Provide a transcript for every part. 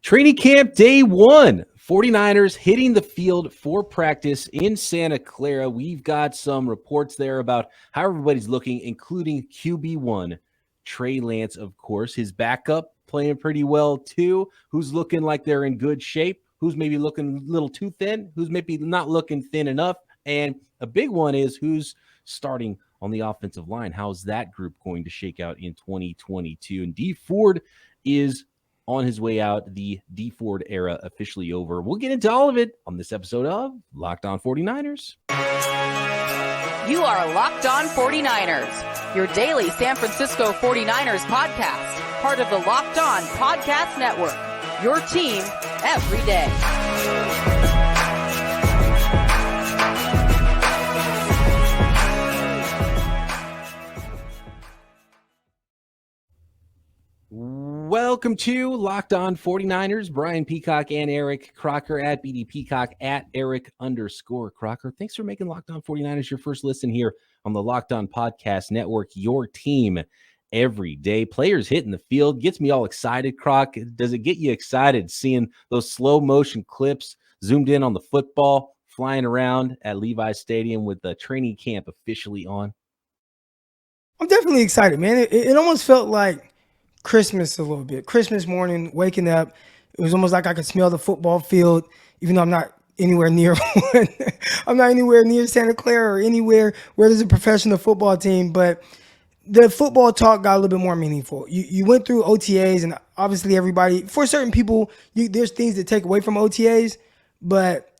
Training camp day one. 49ers hitting the field for practice in Santa Clara. We've got some reports there about how everybody's looking, including QB1, Trey Lance, of course. His backup playing pretty well, too. Who's looking like they're in good shape? Who's maybe looking a little too thin? Who's maybe not looking thin enough? And a big one is who's starting on the offensive line. How's that group going to shake out in 2022? And Dee Ford is on his way out. The Dee Ford era officially over. We'll get into all of it on this episode of Locked On 49ers. You are Locked On 49ers, your daily San Francisco 49ers podcast, part of the Locked On Podcast Network, your team every day. Welcome to Locked On 49ers. Brian Peacock and Eric Crocker at BD Peacock at Eric_Crocker. Thanks for making Locked On 49ers your first listen here on the Locked On Podcast Network, your team every day. Players hitting the field gets me all excited, Croc. Does it get you excited seeing those slow motion clips zoomed in on the football flying around at Levi Stadium with the training camp officially on? I'm definitely excited, man. It almost felt like Christmas a little bit. Christmas morning, waking up, it was almost like I could smell the football field, even though I'm not anywhere near one. I'm not anywhere near Santa Clara or anywhere where there's a professional football team, but the football talk got a little bit more meaningful. You went through OTAs, and obviously everybody, for certain people, there's things to take away from OTAs, but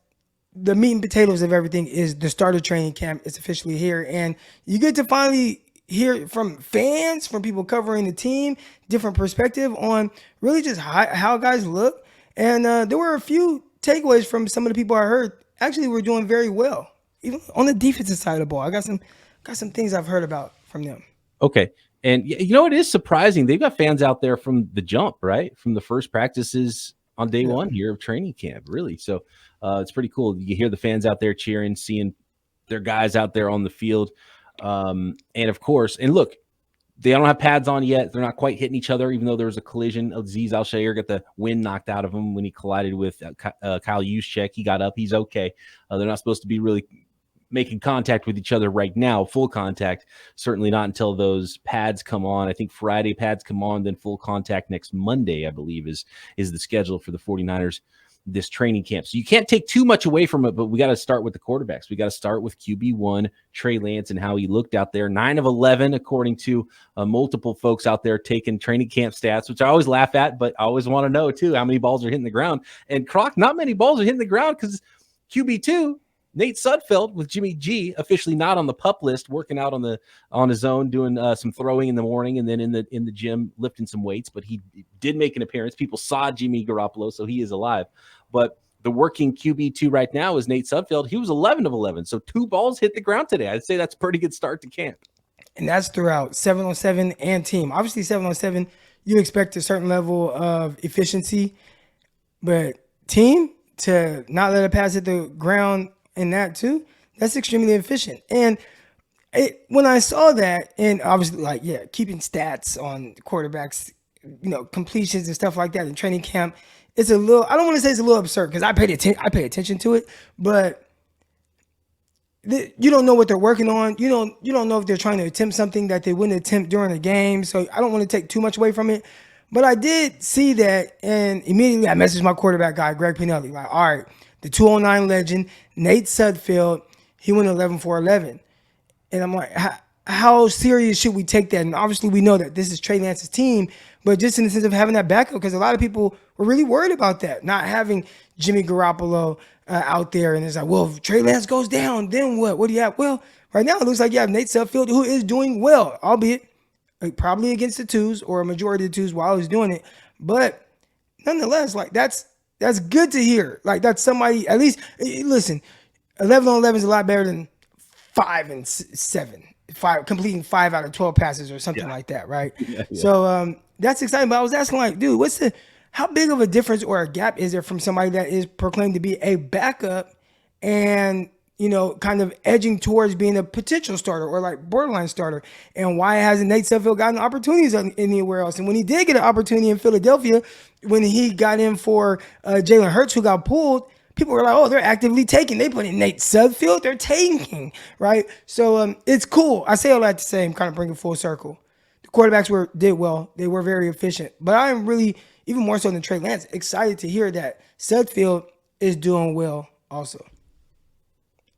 the meat and potatoes of everything is the start of training camp. It's officially here, and you get to finally hear from fans, from people covering the team, different perspective on really just how guys look. And there were a few takeaways from some of the people I heard. Actually, we're doing very well, even on the defensive side of the ball. I got some things I've heard about from them. Okay. And you know, it is surprising. They've got fans out there from the jump, right? From the first practices on day one here of training camp, really. So it's pretty cool. You hear the fans out there cheering, seeing their guys out there on the field. And of course, and look, they don't have pads on yet. They're not quite hitting each other, even though there was a collision. Azeez Al-Shaair got the wind knocked out of him when he collided with Kyle Juszczyk. He got up. He's okay. They're not supposed to be really making contact with each other right now, full contact. Certainly not until those pads come on. I think Friday pads come on, then full contact next Monday, I believe, is the schedule for the 49ers this training camp. So you can't take too much away from it, but we got to start with the quarterbacks. We got to start with QB1, Trey Lance, and how he looked out there. 9 of 11, according to multiple folks out there taking training camp stats, which I always laugh at, but I always want to know, too, how many balls are hitting the ground. And Croc, not many balls are hitting the ground because QB2, Nate Sudfeld with Jimmy G, officially not on the PUP list, working out on his own, doing some throwing in the morning and then in the gym lifting some weights. But he did make an appearance. People saw Jimmy Garoppolo, so he is alive. But the working QB2 right now is Nate Sudfeld. He was 11 of 11, so 2 balls hit the ground today. I'd say that's a pretty good start to camp. And that's throughout 7-on-7 and team. Obviously, 7-on-7, you expect a certain level of efficiency, but team to not let a pass hit the ground in that too, that's extremely efficient. And when I saw that, and obviously, keeping stats on quarterbacks, completions and stuff like that in training camp, it's a little, I don't want to say it's a little absurd because I pay attention to it, but you don't know what they're working on. You don't know if they're trying to attempt something that they wouldn't attempt during the game. So I don't want to take too much away from it. But I did see that, and immediately I messaged my quarterback guy, Greg Pinelli, like, all right, the 209 legend, Nate Sudfeld, he went 11 for 11. And I'm like, how serious should we take that? And obviously we know that this is Trey Lance's team, but just in the sense of having that backup, because a lot of people were really worried about that, not having Jimmy Garoppolo out there. And it's like, well, if Trey Lance goes down, then what? What do you have? Well, right now it looks like you have Nate Sudfeld, who is doing well, albeit probably against the twos or a majority of the twos while he's doing it. But nonetheless, like that's good to hear. Like that's somebody, at least, listen, 11 on 11 is a lot better than 5 and 7, completing 5 out of 12 passes or something like that, right? Yeah. So that's exciting. But I was asking, like, dude, how big of a difference or a gap is there from somebody that is proclaimed to be a backup and kind of edging towards being a potential starter or like borderline starter. And why hasn't Nate Sudfeld gotten opportunities anywhere else? And when he did get an opportunity in Philadelphia, when he got in for Jalen Hurts, who got pulled, people were like, oh, they're actively taking. They put in Nate Sudfeld. They're tanking, right? So it's cool. I say all that to say, I'm kind of bringing full circle. The quarterbacks did well. They were very efficient. But I am really, even more so than Trey Lance, excited to hear that Sudfeld is doing well also.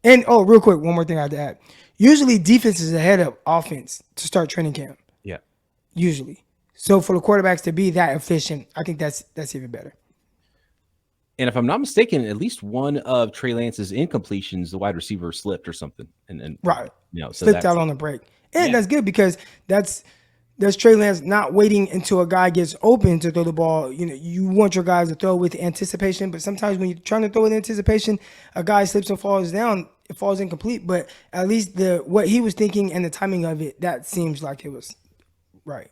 And, real quick, one more thing I have to add. Usually defense is ahead of offense to start training camp. Yeah. Usually. So for the quarterbacks to be that efficient, I think that's even better. And if I'm not mistaken, at least one of Trey Lance's incompletions, the wide receiver slipped or something. And right. So slipped out on the break. And that's good because that's Trey Lance not waiting until a guy gets open to throw the ball. You want your guys to throw with anticipation, but sometimes when you're trying to throw with anticipation, a guy slips and falls down, it falls incomplete. But at least what he was thinking and the timing of it, that seems like it was right.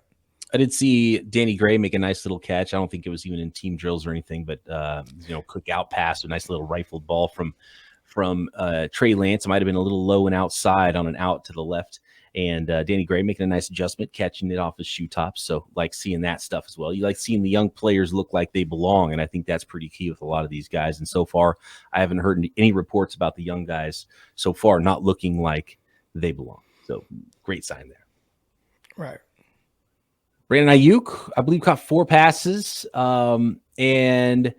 I did see Danny Gray make a nice little catch. I don't think it was even in team drills or anything, but quick out pass, a nice little rifled ball from Trey Lance. It might have been a little low and outside on an out to the left. And Danny Gray making a nice adjustment, catching it off his shoe tops. So like seeing that stuff as well. You like seeing the young players look like they belong. And I think that's pretty key with a lot of these guys. And so far, I haven't heard any reports about the young guys so far not looking like they belong. So great sign there. Right. Brandon Ayuk, I believe, caught 4 passes. And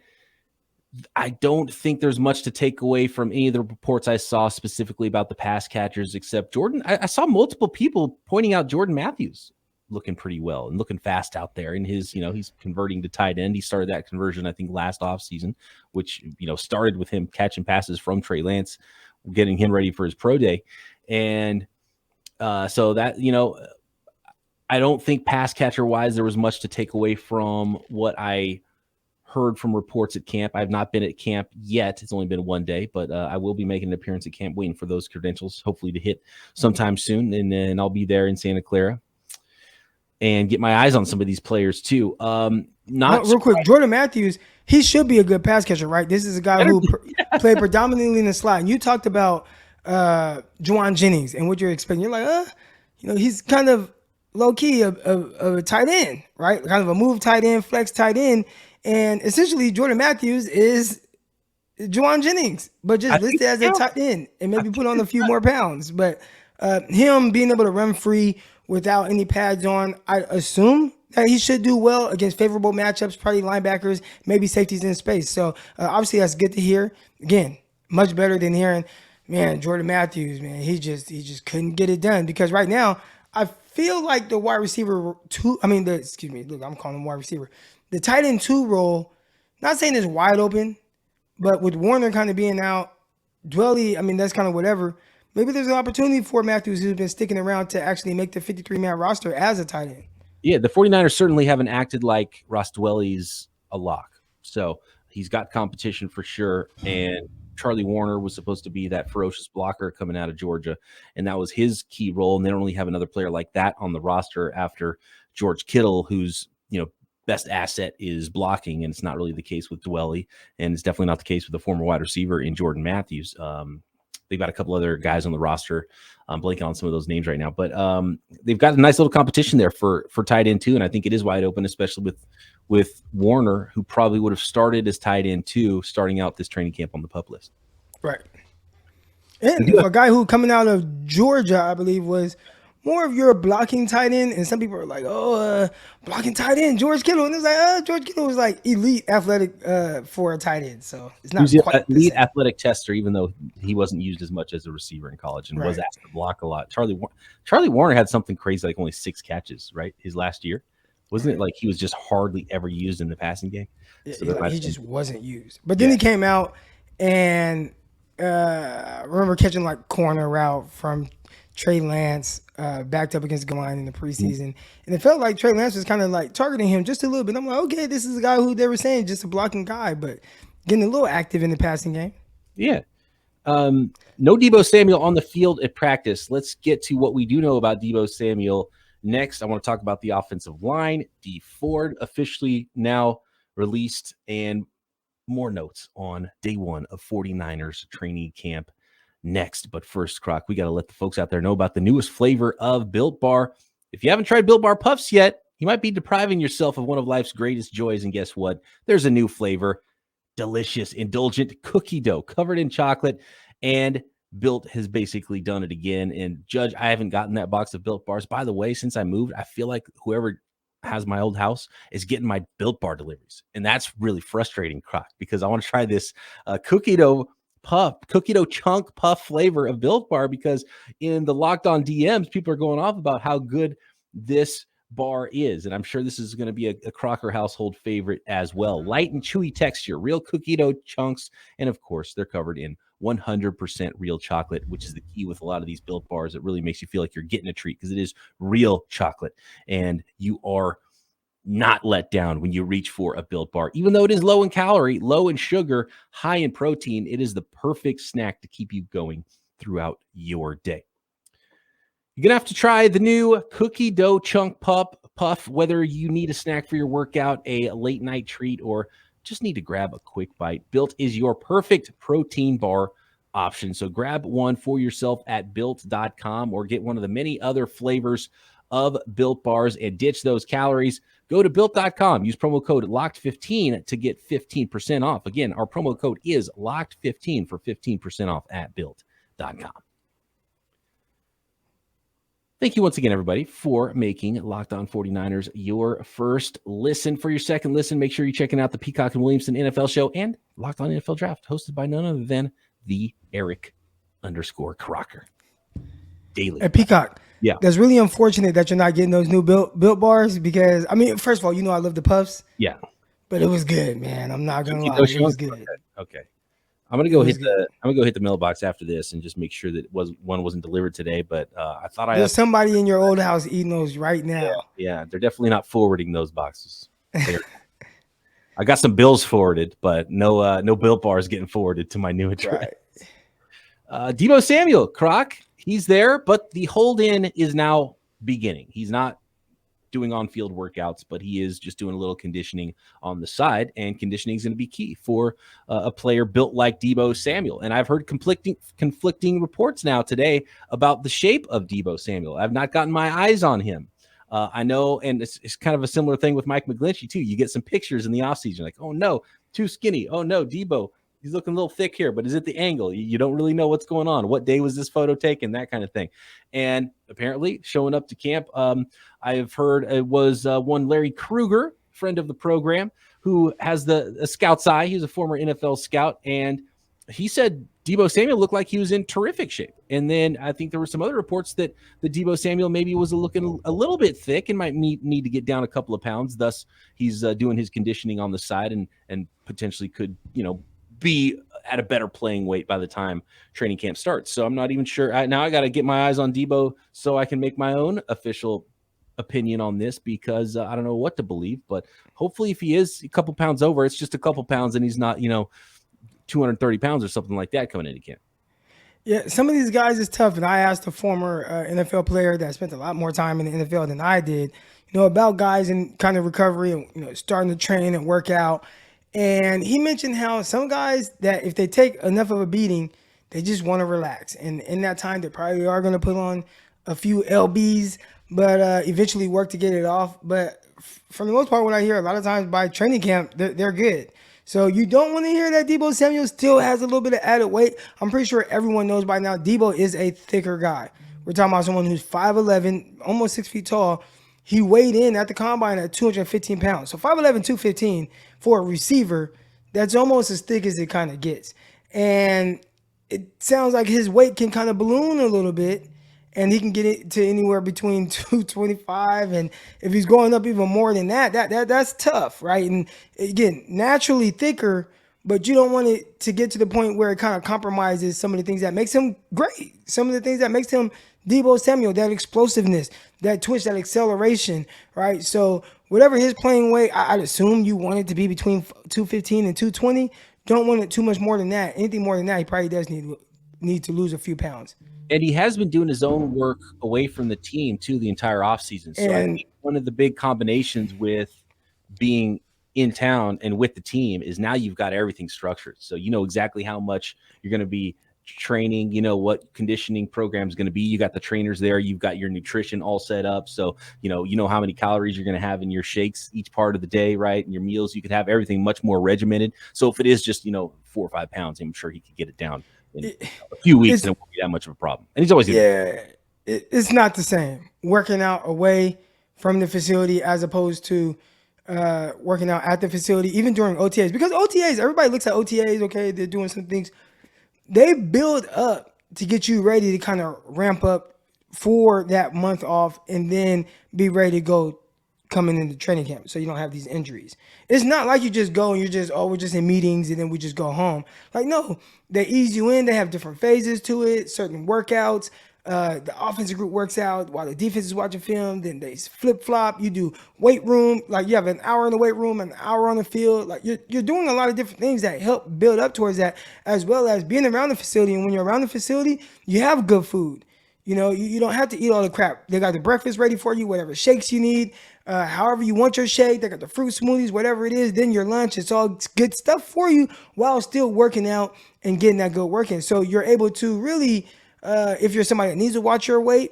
I don't think there's much to take away from any of the reports I saw specifically about the pass catchers, except Jordan. I saw multiple people pointing out Jordan Matthews looking pretty well and looking fast out there. And he's converting to tight end. He started that conversion, I think, last offseason, which, started with him catching passes from Trey Lance, getting him ready for his pro day. And so that, I don't think pass catcher wise, there was much to take away from what I heard from reports at camp. I've not been at camp yet. It's only been one day, but I will be making an appearance at camp, waiting for those credentials, hopefully to hit sometime soon. And then I'll be there in Santa Clara and get my eyes on some of these players too. Real quick, Jordan Matthews, he should be a good pass catcher, right? This is a guy who played predominantly in the slot. And you talked about Juwan Jennings and what you're expecting. You're like, he's kind of low key of a tight end, right? Kind of a move tight end, flex tight end. And essentially, Jordan Matthews is Juwan Jennings, but just listed as a tight end and maybe put on a few more pounds. But him being able to run free without any pads on, I assume that he should do well against favorable matchups, probably linebackers, maybe safeties in space. So obviously, that's good to hear. Again, much better than hearing, man, Jordan Matthews, man, he just couldn't get it done. Because right now, I feel like the wide receiver I'm calling him wide receiver. The tight end 2 role, not saying it's wide open, but with Warner kind of being out, Dwelly, that's kind of whatever. Maybe there's an opportunity for Matthews, who's been sticking around, to actually make the 53-man roster as a tight end. Yeah, the 49ers certainly haven't acted like Ross Dwelly's a lock. So he's got competition for sure. And Charlie Warner was supposed to be that ferocious blocker coming out of Georgia, and that was his key role. And they don't really have another player like that on the roster after George Kittle, who's, best asset is blocking, and it's not really the case with Dwelly, and it's definitely not the case with the former wide receiver in Jordan Matthews. They've got a couple other guys on the roster. I'm blanking on some of those names right now, but they've got a nice little competition there for tight end 2, and I think it is wide open, especially with Warner, who probably would have started as tight end 2 starting out this training camp on the PUP list. Right. And a guy who coming out of Georgia, I believe, was more of your blocking tight end, and some people are like, blocking tight end, George Kittle. And it's like, George Kittle was like elite athletic for a tight end. So it's not quite elite athletic tester, even though he wasn't used as much as a receiver in college and was asked to block a lot. Charlie Warner had something crazy, like only 6 catches, right? His last year. Wasn't it like he was just hardly ever used in the passing game? So he just wasn't used. But then he came out and remember catching like corner route from Trey Lance backed up against the line in the preseason. And it felt like Trey Lance was kind of like targeting him just a little bit. I'm like, okay, this is a guy who they were saying just a blocking guy, but getting a little active in the passing game. Yeah. No Deebo Samuel on the field at practice. Let's get to what we do know about Deebo Samuel next. I want to talk about the offensive line. Dee Ford officially now released, and more notes on day 1 of 49ers training camp next. But first, Croc, we got to let the folks out there know about the newest flavor of Built Bar. If you haven't tried Built Bar Puffs yet, you might be depriving yourself of one of life's greatest joys. And guess what? There's a new flavor. Delicious, indulgent cookie dough covered in chocolate. And Built has basically done it again. And Judge, I haven't gotten that box of Built Bars. By the way, since I moved, I feel like whoever has my old house is getting my Built Bar deliveries. And that's really frustrating, Croc, because I want to try this cookie dough chunk puff flavor of Built Bar, because in the Locked On DMs, people are going off about how good this bar is. And I'm sure this is going to be a Crocker household favorite as well. Light and chewy texture, real cookie dough chunks. And of course, they're covered in 100% real chocolate, which is the key with a lot of these Built Bars. It really makes you feel like you're getting a treat because it is real chocolate. And you are not let down when you reach for a Built Bar. Even though it is low in calorie, low in sugar, high in protein, it is the perfect snack to keep you going throughout your day. You're going to have to try the new cookie dough chunk puff, whether you need a snack for your workout, a late night treat, or just need to grab a quick bite. Built is your perfect protein bar option. So grab one for yourself at built.com or get one of the many other flavors of Built Bars and ditch those calories. Go to built.com. Use promo code LOCKED15 to get 15% off. Again, our promo code is LOCKED15 for 15% off at built.com. Thank you once again, everybody, for making Locked On 49ers your first listen. For your second listen, make sure you're checking out the Peacock and Williamson NFL show and Locked On NFL Draft, hosted by none other than the Eric_Crocker. Daily. Hey, Peacock. Yeah. That's really unfortunate that you're not getting those new built bars because, I mean, first of all, I love the puffs. Yeah. But it was good, man. I'm not going to lie. It was good. Okay. I'm gonna go hit the mailbox after this and just make sure that one wasn't delivered today. But I thought there's somebody in your old house eating those right now. Yeah, they're definitely not forwarding those boxes. I got some bills forwarded, but no Built Bars getting forwarded to my new address. Right. Deebo Samuel, Croc, he's there, but the hold-in is now beginning. He's not doing on-field workouts, but he is just doing a little conditioning on the side, and conditioning is going to be key for a player built like Deebo Samuel. And I've heard conflicting reports now today about the shape of Deebo Samuel. I've not gotten my eyes on him. I know, and it's kind of a similar thing with Mike McGlinchey too. You get some pictures in the offseason, like, oh no, too skinny. Oh no, Deebo, he's looking a little thick here, but is it the angle? You don't really know what's going on. What day was this photo taken? That kind of thing. And apparently showing up to camp, I've heard it was one Larry Kruger, friend of the program, who has a scout's eye. He's a former NFL scout, and he said Deebo Samuel looked like he was in terrific shape. And then I think there were some other reports that the Deebo Samuel maybe was looking a little bit thick and might need to get down a couple of pounds. Thus, he's doing his conditioning on the side and potentially could, be at a better playing weight by the time training camp starts. So I'm not even sure. Now I got to get my eyes on Deebo so I can make my own official opinion on this, because I don't know what to believe. But hopefully if he is a couple pounds over, it's just a couple pounds and he's not, 230 pounds or something like that coming into camp. Yeah, some of these guys is tough. And I asked a former NFL player that spent a lot more time in the NFL than I did, about guys in kind of recovery and, starting to train and work out. And he mentioned how some guys that if they take enough of a beating, they just want to relax. And in that time, they probably are going to put on a few LBs, but eventually work to get it off. But for the most part, what I hear a lot of times by training camp, they're good. So you don't want to hear that Deebo Samuel still has a little bit of added weight. I'm pretty sure everyone knows by now Deebo is a thicker guy. We're talking about someone who's 5'11", almost 6 feet tall. He weighed in at the combine at 215 pounds. So 5'11", 215 for a receiver, that's almost as thick as it kind of gets. And it sounds like his weight can kind of balloon a little bit, and he can get it to anywhere between 225. And if he's going up even more than that's tough, right? And again, naturally thicker, but you don't want it to get to the point where it kind of compromises some of the things that makes him great. Some of the things that makes him Deebo Samuel, that explosiveness, that twitch, that acceleration, right? So whatever his playing weight, I'd assume you want it to be between 215 and 220. Don't want it too much more than that. Anything more than that, he probably does need to lose a few pounds. And he has been doing his own work away from the team too the entire offseason. So I think one of the big combinations with being in town and with the team is now you've got everything structured. So you know exactly how much you're going to be training, you know what conditioning program is going to be. You got the trainers there. You've got your nutrition all set up. So, you know how many calories you're going to have in your shakes each part of the day, right? And your meals, you could have everything much more regimented. So if it is just, 4 or 5 pounds, I'm sure he could get it down in a few weeks and it won't be that much of a problem. And he's always it's not the same working out away from the facility as opposed to working out at the facility, even during OTAs. Because OTAs, everybody looks at OTAs, okay, they're doing some things. They build up to get you ready to kind of ramp up for that month off and then be ready to go coming into training camp so you don't have these injuries. It's not like you just go and you're just, we're just in meetings and then we just go home. Like, no, they ease you in. They have different phases to it, certain workouts. The offensive group works out while the defense is watching film. Then they flip-flop. You do weight room. Like, you have an hour in the weight room, an hour on the field. Like, you're doing a lot of different things that help build up towards that, as well as being around the facility. And when you're around the facility, you have good food. You don't have to eat all the crap. They got the breakfast ready for you, whatever shakes you need, however you want your shake. They got the fruit smoothies, whatever it is. Then your lunch, it's all good stuff for you while still working out and getting that good work in. So you're able to really, if you're somebody that needs to watch your weight,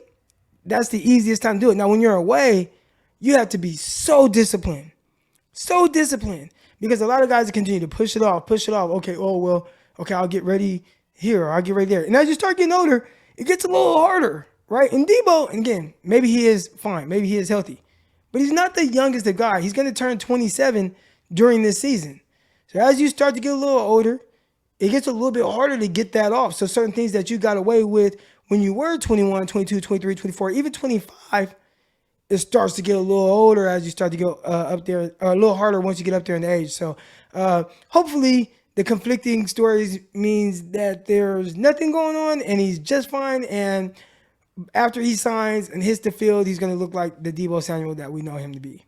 that's the easiest time to do it. Now, when you're away, you have to be so disciplined, because a lot of guys continue to push it off. Okay, okay, I'll get ready here, or I'll get ready there. And as you start getting older, it gets a little harder, right? And Deebo, and again, maybe he is fine. Maybe he is healthy. But he's not the youngest of guys. He's going to turn 27 during this season. So as you start to get a little older, it gets a little bit harder to get that off. So certain things that you got away with when you were 21, 22, 23, 24, even 25, it starts to get a little older as you start to go up there, a little harder once you get up there in age. So hopefully the conflicting stories means that there's nothing going on and he's just fine. And after he signs and hits the field, he's going to look like the Deebo Samuel that we know him to be.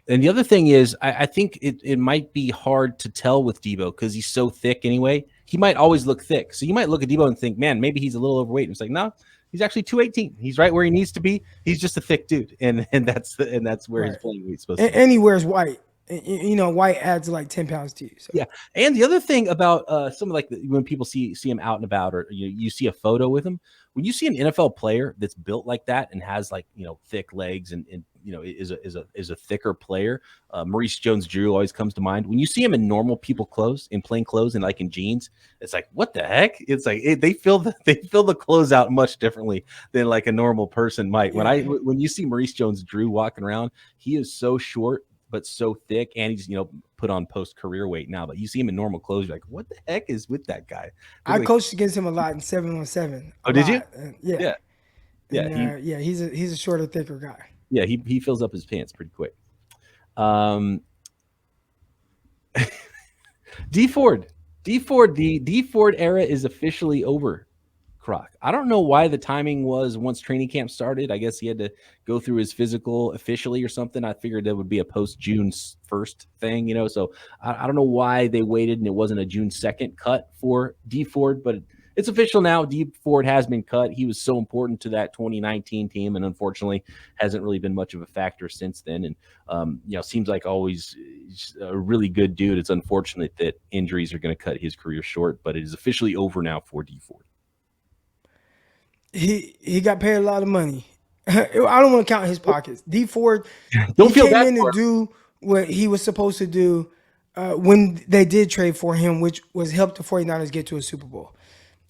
And the other thing is, I think it might be hard to tell with Deebo because he's so thick anyway. He might always look thick. So you might look at Deebo and think, man, maybe he's a little overweight. And it's like, no, he's actually 218. He's right where he needs to be. He's just a thick dude. And that's where his playing weight's supposed to be. And he wears white. White adds like 10 pounds to you. So. Yeah. And the other thing about some of when people see him out and about, or you see a photo with him, when you see an NFL player that's built like that and has thick legs and is a thicker player, Maurice Jones-Drew always comes to mind. When you see him in normal people clothes, in plain clothes and like in jeans, it's like, what the heck? It's like they fill the clothes out much differently than like a normal person might. Yeah. When you see Maurice Jones-Drew walking around, he is so short but so thick, and he's put on post-career weight now. But you see him in normal clothes, you're like, what the heck is with that guy? I coached against him a lot in 7-on-7. Oh, did you? Yeah. Yeah. He's a shorter, thicker guy. Yeah, he fills up his pants pretty quick. Dee Ford, the Dee Ford era is officially over. Croc. I don't know why the timing was once training camp started. I guess he had to go through his physical officially or something. I figured that would be a post-June 1st thing, So I don't know why they waited and it wasn't a June 2nd cut for Dee Ford, but it's official now. Dee Ford has been cut. He was so important to that 2019 team, and unfortunately hasn't really been much of a factor since then. And seems like always a really good dude. It's unfortunate that injuries are going to cut his career short, but it is officially over now for Dee Ford. He got paid a lot of money. I don't want to count his pockets. Dee Ford, don't feel came bad in for to do what he was supposed to do when they did trade for him, which was help the 49ers get to a Super Bowl.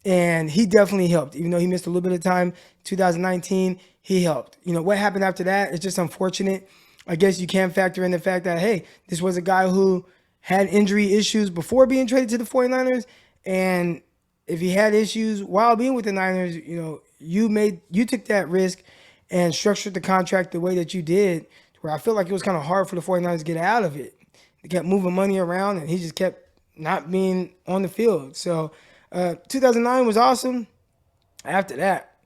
And he definitely helped. Even though he missed a little bit of time, 2019, he helped. What happened after that? It's just unfortunate. I guess you can factor in the fact that, hey, this was a guy who had injury issues before being traded to the 49ers. And if he had issues while being with the Niners, you took that risk and structured the contract the way that you did, where I feel like it was kind of hard for the 49ers to get out of it. They kept moving money around, and he just kept not being on the field. So 2009 was awesome. After that,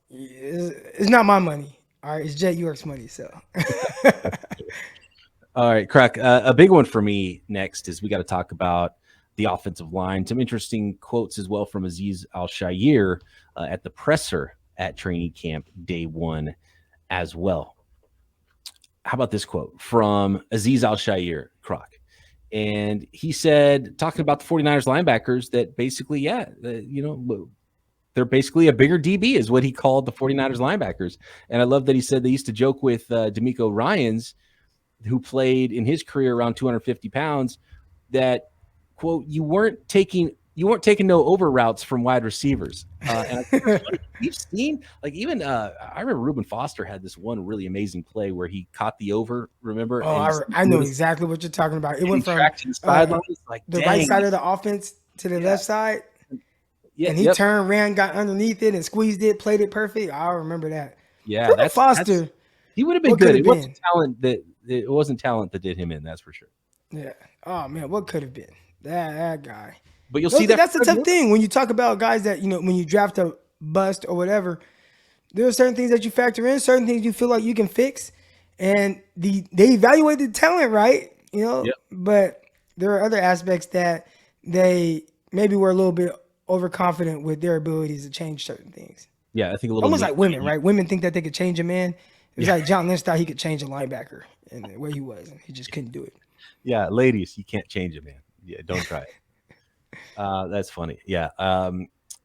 it's not my money. All right, it's Jet York's money. So. All right, Croc. A big one for me next is we got to talk about the offensive line. Some interesting quotes as well from Azeez Al-Shaair at the presser at training camp day one as well. How about this quote from Azeez Al-Shaair, Croc? And he said, talking about the 49ers linebackers, that basically, they're basically a bigger DB is what he called the 49ers linebackers. And I love that he said they used to joke with D'Amico Ryans, who played in his career around 250 pounds, that, quote, you weren't taking no over routes from wide receivers. And I think we've seen, like, even I remember Reuben Foster had this one really amazing play where he caught the over, remember? Oh, I know exactly what you're talking about. It went from the sidelines, like, the right side of the offense to the left side. Yeah, and he turned, ran, got underneath it, and squeezed it, played it perfect. I remember that. Yeah, that's Foster. He would have been good. It wasn't talent that did him in. That's for sure. Yeah. Oh man, what could have been that guy? But you'll see that's the tough thing when you talk about guys that when you draft a bust or whatever. There are certain things that you factor in, certain things you feel like you can fix, and they evaluate the talent, right? But there are other aspects that they maybe were a little bit overconfident with their abilities to change certain things. Yeah, I think a little almost like women, right? Women think that they could change a man. It's like John Lynch thought he could change a linebacker and the way he was, and he just couldn't do it. Yeah, ladies, you can't change it, man. Yeah, don't try it. That's funny. Yeah.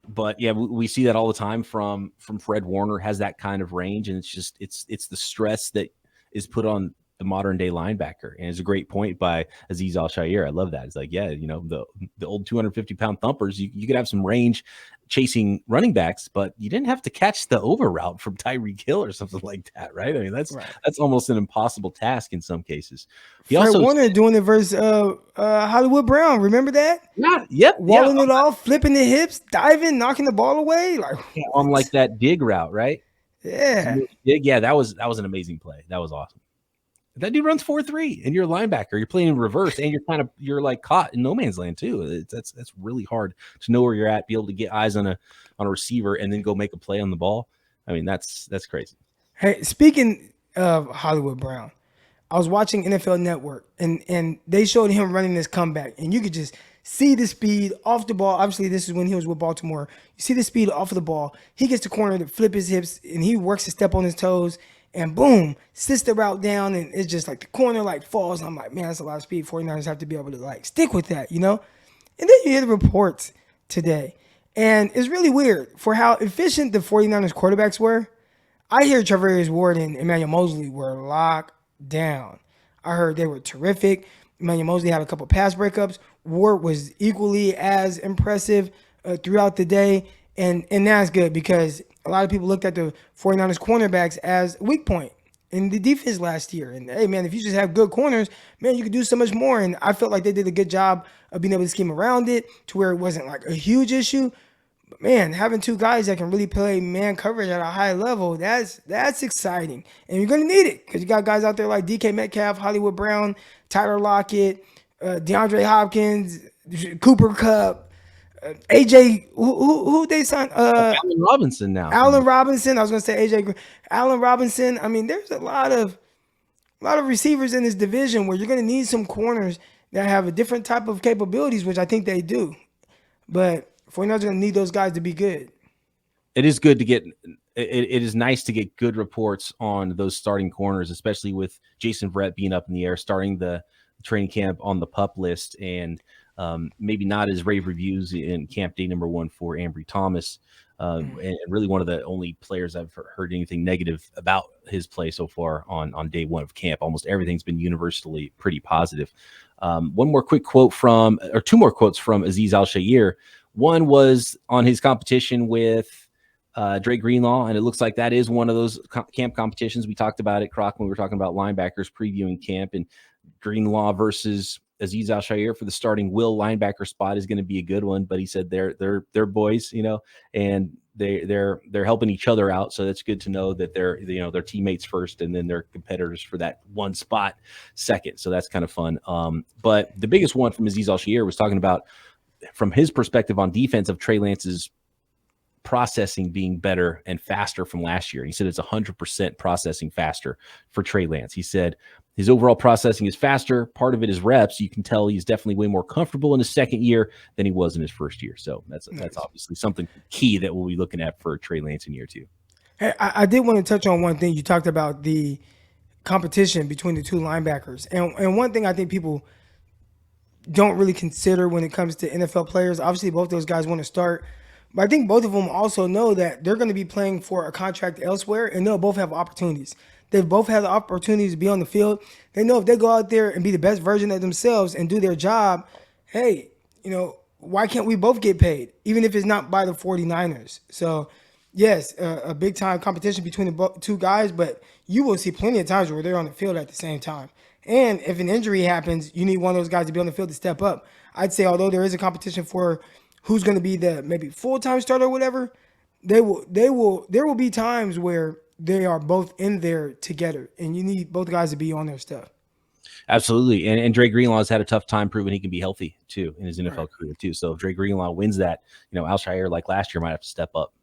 But yeah, we see that all the time from Fred Warner, has that kind of range, and it's just it's the stress that is put on the modern day linebacker. And it's a great point by Azeez Al-Shaair. I love that. It's like, the old 250-pound thumpers, you could have some range chasing running backs, but you didn't have to catch the over route from Tyreek Hill or something like that, right? I mean, that's almost an impossible task in some cases. Fred Warner doing it versus Hollywood Brown. Remember that? Yeah. Yep. Walling it off, flipping the hips, diving, knocking the ball away, on like that dig route, right? Yeah. Yeah, that was an amazing play. That was awesome. That dude runs 4.3, and you're a linebacker. You're playing in reverse, and you're like caught in no man's land too. That's really hard to know where you're at, be able to get eyes on a receiver, and then go make a play on the ball. I mean, that's crazy. Hey, speaking of Hollywood Brown, I was watching NFL Network, and they showed him running this comeback, and you could just see the speed off the ball. Obviously, this is when he was with Baltimore. You see the speed off of the ball. He gets the corner to flip his hips, and he works a step on his toes. And boom, sits the route down, and it's just like the corner falls. And I'm like, man, that's a lot of speed. 49ers have to be able to stick with that, And then you hear the reports today. And it's really weird for how efficient the 49ers quarterbacks were. I hear Travarius Ward and Emmanuel Mosley were locked down. I heard they were terrific. Emmanuel Mosley had a couple pass breakups. Ward was equally as impressive throughout the day. And that's good because a lot of people looked at the 49ers cornerbacks as a weak point in the defense last year. And, hey, man, if you just have good corners, man, you could do so much more. And I felt like they did a good job of being able to scheme around it to where it wasn't a huge issue. But, man, having two guys that can really play man coverage at a high level, that's exciting. And you're going to need it because you got guys out there like DK Metcalf, Hollywood Brown, Tyler Lockett, DeAndre Hopkins, Cooper Kupp. AJ, who they signed? Allen Robinson now. Allen Robinson. I was going to say AJ. Allen Robinson. I mean, there's a lot of receivers in this division where you're going to need some corners that have a different type of capabilities, which I think they do. But 49ers are going to need those guys to be good. It is good to get. It is nice to get good reports on those starting corners, especially with Jason Verrett being up in the air, starting the training camp on the PUP list, and maybe not as rave reviews in camp day number 1 for Ambry Thomas, and really one of the only players I've heard anything negative about his play so far on day 1 of camp. Almost everything's been universally pretty positive. Two more quotes from Azeez Al-Shaair. One was on his competition with Dre Greenlaw, and it looks like that is one of those camp competitions. We talked about it, Croc, when we were talking about linebackers previewing camp, and Greenlaw versus Azeez Al-Shaair for the starting will linebacker spot is going to be a good one. But he said they're boys, and they're helping each other out. So that's good to know that they're teammates first, and then they're competitors for that one spot second. So that's kind of fun. But the biggest one from Azeez Al-Shaair was talking about, from his perspective on defense, of Trey Lance's processing being better and faster from last year. He said it's 100% processing faster for Trey Lance. He said his overall processing is faster. Part of it is reps. You can tell he's definitely way more comfortable in his second year than he was in his first year. So that's obviously something key that we'll be looking at for Trey Lance in year 2. Hey, I did want to touch on one thing. You talked about the competition between the two linebackers. And one thing I think people don't really consider when it comes to NFL players. Obviously, both those guys want to start, but I think both of them also know that they're going to be playing for a contract elsewhere, and they'll both have opportunities. They've both had the opportunities to be on the field. They know if they go out there and be the best version of themselves and do their job, hey, why can't we both get paid, even if it's not by the 49ers? So, yes, a big-time competition between the two guys, but you will see plenty of times where they're on the field at the same time. And if an injury happens, you need one of those guys to be on the field to step up. I'd say although there is a competition for who's going to be the maybe full-time starter or whatever, there will be times where they are both in there together, and you need both guys to be on their stuff. Absolutely. And Dre Greenlaw has had a tough time proving he can be healthy too in his NFL career too. So if Dre Greenlaw wins that, Alshire, like last year, might have to step up.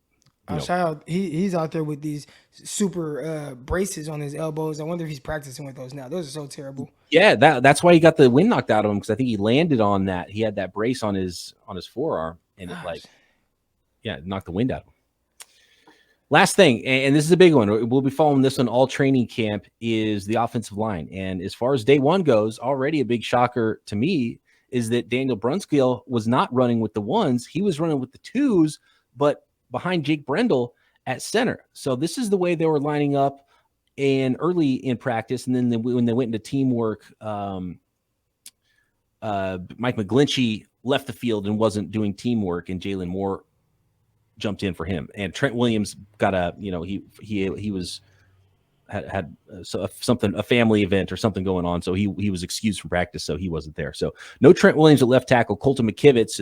Alshire, he's out there with these super braces on his elbows. I wonder if he's practicing with those now. Those are so terrible. Yeah, that's why he got the wind knocked out of him, because I think he landed on that. He had that brace on his forearm, and it knocked the wind out of him. Last thing, and this is a big one. We'll be following this one all training camp, is the offensive line. And as far as day one goes, already a big shocker to me is that Daniel Brunskill was not running with the ones. He was running with the twos, but behind Jake Brendel at center. So this is the way they were lining up early in practice. And then when they went into teamwork, Mike McGlinchey left the field and wasn't doing teamwork, and Jalen Moore jumped in for him, and Trent Williams got he had a family event or something going on, so he was excused from practice, so he wasn't there. So no Trent Williams at left tackle. Colton McKivitz,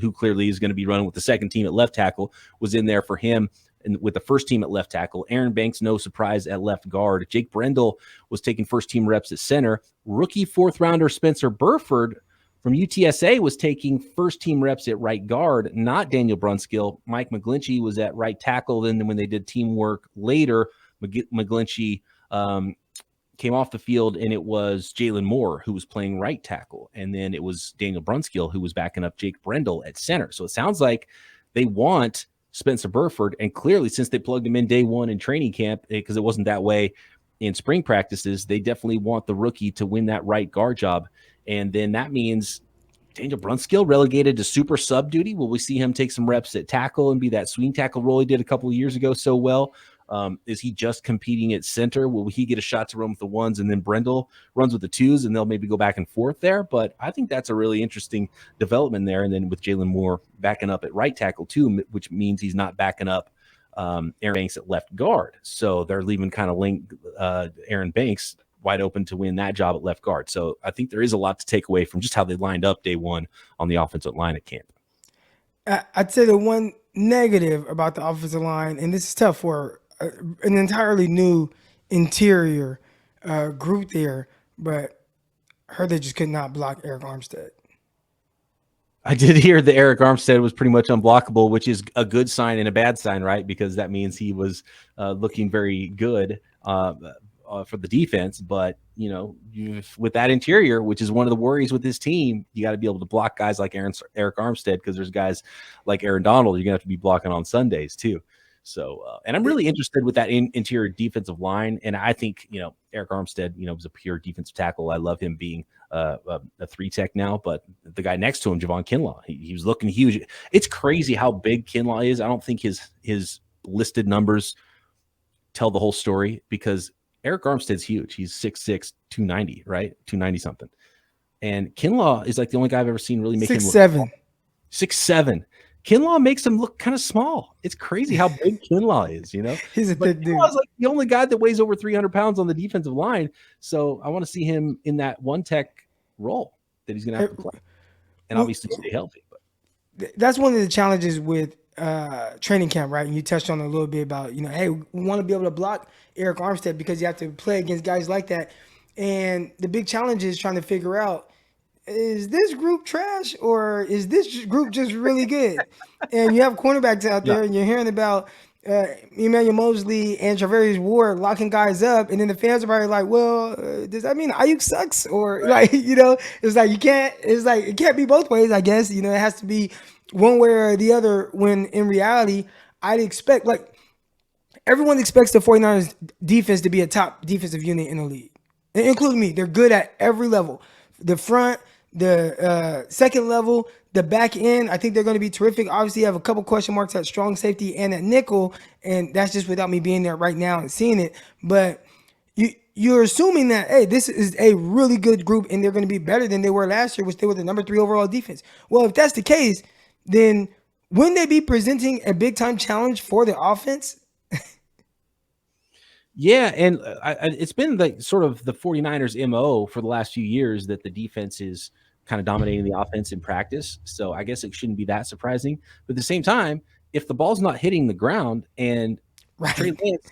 who clearly is going to be running with the second team at left tackle, was in there for him, and with the first team at left tackle. Aaron Banks, no surprise, at left guard. Jake Brendel was taking first team reps at center. Rookie fourth rounder Spencer Burford from UTSA was taking first-team reps at right guard, not Daniel Brunskill. Mike McGlinchey was at right tackle. Then when they did teamwork later, McGlinchey came off the field, and it was Jalen Moore who was playing right tackle. And then it was Daniel Brunskill who was backing up Jake Brendel at center. So it sounds like they want Spencer Burford, and clearly since they plugged him in day one in training camp, because it wasn't that way in spring practices, they definitely want the rookie to win that right guard job. And then that means Daniel Brunskill relegated to super sub duty. Will we see him take some reps at tackle and be that swing tackle role he did a couple of years ago so well? Is he just competing at center? Will he get a shot to run with the ones, and then Brendel runs with the twos, and they'll maybe go back and forth there? But I think that's a really interesting development there. And then with Jalen Moore backing up at right tackle too, which means he's not backing up Aaron Banks at left guard. So they're leaving kind of Aaron Banks wide open to win that job at left guard. So I think there is a lot to take away from just how they lined up day one on the offensive line at camp. I'd say the one negative about the offensive line, and this is tough for an entirely new interior group there, but I heard they just could not block Eric Armstead. I did hear that Eric Armstead was pretty much unblockable, which is a good sign and a bad sign, right? Because that means he was looking very good for the defense. But, with that interior, which is one of the worries with this team, you got to be able to block guys like Eric Armstead, because there's guys like Aaron Donald you're going to have to be blocking on Sundays too. So, and I'm really interested with that interior defensive line. And I think, Eric Armstead, was a pure defensive tackle. I love him being a 3-tech now, but the guy next to him, Javon Kinlaw, he was looking huge. It's crazy how big Kinlaw is. I don't think his listed numbers tell the whole story, because Eric Armstead's huge. He's 6'6", 290, right? 290 something. And Kinlaw is like the only guy I've ever seen really make him look 6'7". Kinlaw makes him look kind of small. It's crazy how big Kinlaw is, He's a thick dude. Kinlaw's like the only guy that weighs over 300 pounds on the defensive line. So I want to see him in that one-tech role that he's going to have to play. And obviously stay healthy. But that's one of the challenges with training camp, right? And you touched on it a little bit about, hey, we want to be able to block Eric Armstead because you have to play against guys like that. And the big challenge is trying to figure out, is this group trash or is this group just really good? And you have cornerbacks out there, and you're hearing about Emmanuel Mosley and Travarius Ward locking guys up, and then the fans are probably like, well, does that mean Ayuk sucks? Or it's like it can't be both ways, I guess. It has to be one way or the other, when in reality, I'd expect, everyone expects the 49ers defense to be a top defensive unit in the league, including me. They're good at every level. The front, The second level, the back end, I think they're going to be terrific. Obviously, you have a couple question marks at strong safety and at nickel, and that's just without me being there right now and seeing it. But you're assuming that, hey, this is a really good group and they're going to be better than they were last year, which they were the number 3 overall defense. Well, if that's the case, then wouldn't they be presenting a big time challenge for the offense? Yeah, and it's been like sort of the 49ers MO for the last few years that the defense is kind of dominating the offense in practice. So I guess it shouldn't be that surprising. But at the same time, if the ball's not hitting the ground and Trey Lance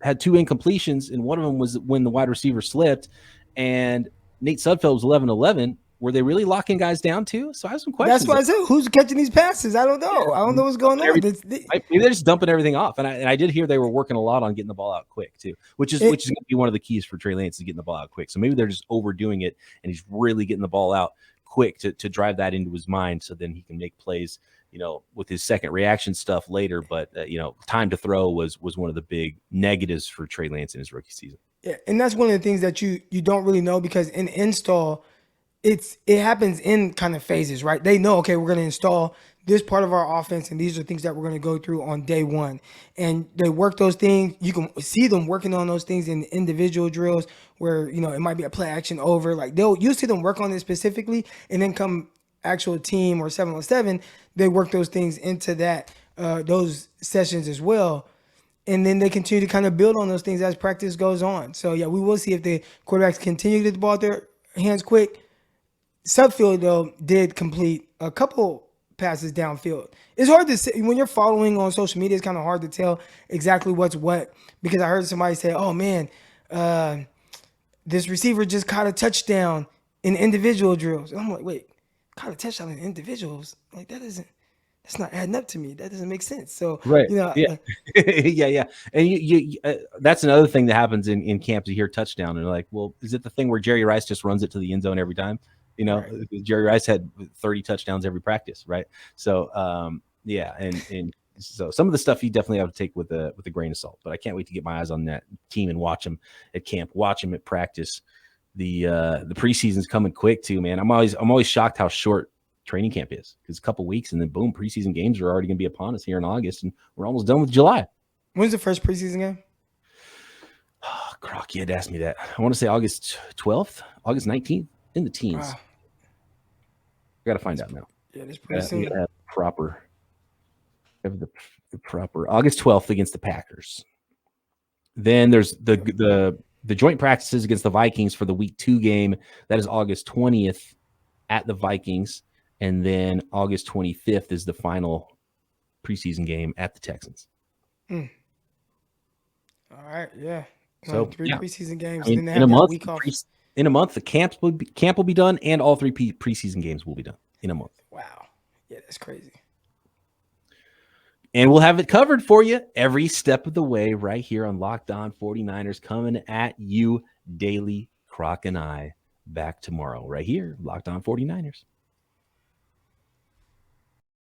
had 2 incompletions and one of them was when the wide receiver slipped and Nate Sudfeld was 11-11, were they really locking guys down too? So I have some questions. That's why I said, who's catching these passes? I don't know. I don't know what's going on. Maybe they're just dumping everything off. And I did hear they were working a lot on getting the ball out quick too, which is going to be one of the keys for Trey Lance is getting the ball out quick. So maybe they're just overdoing it and he's really getting the ball out quick to drive that into his mind so then he can make plays, with his second reaction stuff later. But, time to throw was one of the big negatives for Trey Lance in his rookie season. Yeah, and that's one of the things that you don't really know because in install, it happens in kind of phases, right? They know, okay, we're going to install this part of our offense, and these are things that we're going to go through on day one. And they work those things. You can see them working on those things in individual drills where, it might be a play action over. Like you'll see them work on it specifically, and then come actual team or 7-on-7, they work those things into those sessions as well. And then they continue to kind of build on those things as practice goes on. So, yeah, we will see if the quarterbacks continue to get the ball at their hands quick. Sudfeld, though, did complete a couple passes downfield. It's hard to say when you're following on social media. It's kind of hard to tell exactly what's what because I heard somebody say, "Oh man, this receiver just caught a touchdown in individual drills." And I'm like, "Wait, caught a touchdown in individuals? Like that's not adding up to me. That doesn't make sense." So, right, yeah, yeah. And you that's another thing that happens in camp. You hear touchdown and like, well, is it the thing where Jerry Rice just runs it to the end zone every time? Right. Jerry Rice had 30 touchdowns every practice, right? So, and so some of the stuff you definitely have to take with a grain of salt. But I can't wait to get my eyes on that team and watch them at camp, watch them at practice. The preseason's coming quick too, man. I'm always shocked how short training camp is because a couple weeks and then boom, preseason games are already going to be upon us here in August, and we're almost done with July. When's the first preseason game? Oh, Croc, you had asked me that. I want to say August 12th, August 19th. In the teens. I got to find out now. Yeah, it's pretty soon. Have the proper August 12th against the Packers. Then there's the joint practices against the Vikings for the week 2 game. That is August 20th at the Vikings. And then August 25th is the final preseason game at the Texans. All right. Yeah. So 3 preseason games. I mean, and then they have that week off. In a month, the camp will be done, and all 3 preseason games will be done in a month. Wow. Yeah, that's crazy. And we'll have it covered for you every step of the way right here on Locked On 49ers, coming at you daily. Croc and I back tomorrow right here, Locked On 49ers.